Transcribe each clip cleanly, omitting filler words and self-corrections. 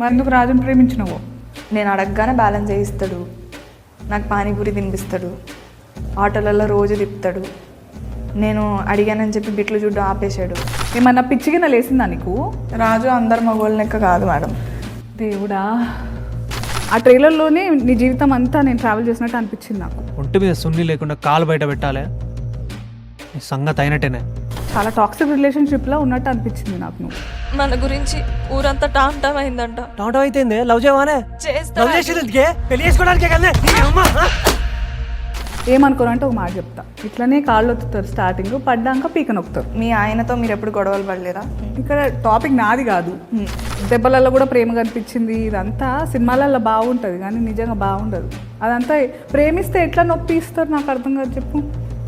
మరి ఎందుకు రాజుని ప్రేమించినవు? నేను అడగగానే బ్యాలెన్స్ చేయిస్తాడు, నాకు పానీపూరి తినిపిస్తాడు, ఆటోలలో రోజు తిప్పుతాడు. నేను అడిగానని చెప్పి బిట్లు చూడ్డం ఆపేశాడు. ఏమన్నా పిచ్చిగిన లేసిందా నీకు? రాజు అందరు మగవాళ్ళ లెక్క కాదు మేడం. దేవుడా, ఆ ట్రైలర్లోనే నీ జీవితం అంతా నేను ట్రావెల్ చేసినట్టు అనిపించింది నాకు. ఒంటి మీద సున్ని లేకుండా కాలు బయట పెట్టాలి, నీ సంగతి అయినట్టేనే. చాలా టాక్సిక్ రిలేషన్షిప్లో ఉన్నట్టు అనిపించింది నాకు. నువ్వు మన గురించి ఊరంతా టామ్ టామ్ అయిందంట. టాటో అయితే లవ్ చేయవానే పెళ్లి చేసుకోవడానికే కదా. ఏమనుకోరంటే ఒక మాట చెప్తా, ఇట్లనే కాళ్ళు ఒత్తుతారు, స్టార్టింగ్ పడ్డాక పీక నొక్కుతారు. మీ ఆయనతో మీరు ఎప్పుడు గొడవలు పడలేదా? ఇక్కడ టాపిక్ నాది కాదు. దెబ్బలలో కూడా ప్రేమ కనిపించింది. ఇదంతా సినిమాలలో బాగుంటుంది కానీ నిజంగా బాగుండదు. అదంతా ప్రేమిస్తే ఎట్లా నొప్పి ఇస్తారు నాకు అర్థం కాదు. చెప్పు.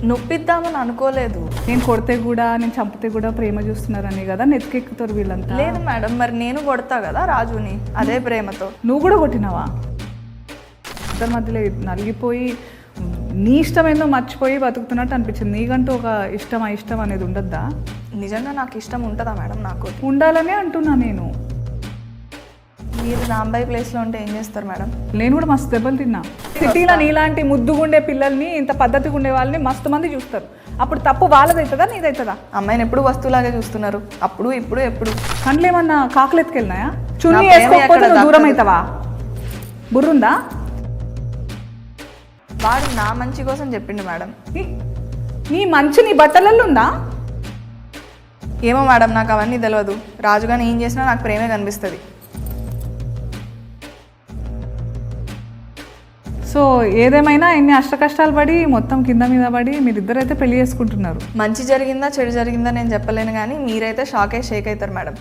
నొప్పిద్దామని అనుకోలేదు. నేను కొడితే కూడా నేను చంపితే కూడా ప్రేమ చూస్తున్నారని కదా నెత్తికెక్కుతారు వీళ్ళంతా. లేదు మేడం, మరి నేను కొడతా కదా రాజుని అదే ప్రేమతో. నువ్వు కూడా కొట్టినావా? ఇద్దరి మధ్యలో నలిగిపోయి నీ ఇష్టమేందో మర్చిపోయి బతుకుతున్నట్టు అనిపించింది. నీకంటూ ఒక ఇష్టం ఇష్టం అనేది ఉండద్దా? నిజంగా నాకు ఇష్టం ఉంటుందా మేడం? నాకు ఉండాలనే అంటున్నా నేను. మీరు రాంబాయి ప్లేస్లో ఉంటే ఏం చేస్తారు మేడం? నేను కూడా మస్తు దెబ్బలు తిన్నా. సిటీలో నీలాంటి ముద్దుగుండే పిల్లల్ని, ఇంత పద్ధతిగా ఉండే వాళ్ళని మస్తు మంది చూస్తారు. అప్పుడు తప్పు వాళ్ళదవుతుందా నీదవుతుందా? అమ్మాయిని ఎప్పుడు వస్తువులాగే చూస్తున్నారు, అప్పుడు ఇప్పుడు ఎప్పుడు. కండ్లు ఏమన్నా కాకులు ఎత్తుకెళ్ళినాయా? చున్నీ వేసుకోకపోతే నువ్వు దూరం అవుతావా? బుర్రుందా? వాడు నా మంచి కోసం చెప్పిండు మేడం. నీ మంచి నీ బట్టలలో ఉందా? ఏమో మేడం, నాకు అవన్నీ తెలియదు. రాజుగాని ఏం చేసినా నాకు ప్రేమే కనిపిస్తుంది. సో ఏదేమైనా ఎన్ని అష్ట కష్టాలు పడి మొత్తం కింద మీద పడి మీరిద్దరైతే పెళ్లి చేసుకుంటున్నారు. మంచి జరిగిందా చెడు జరిగిందా నేను చెప్పలేను, కానీ మీరైతే షేక్ అవుతారు మేడం.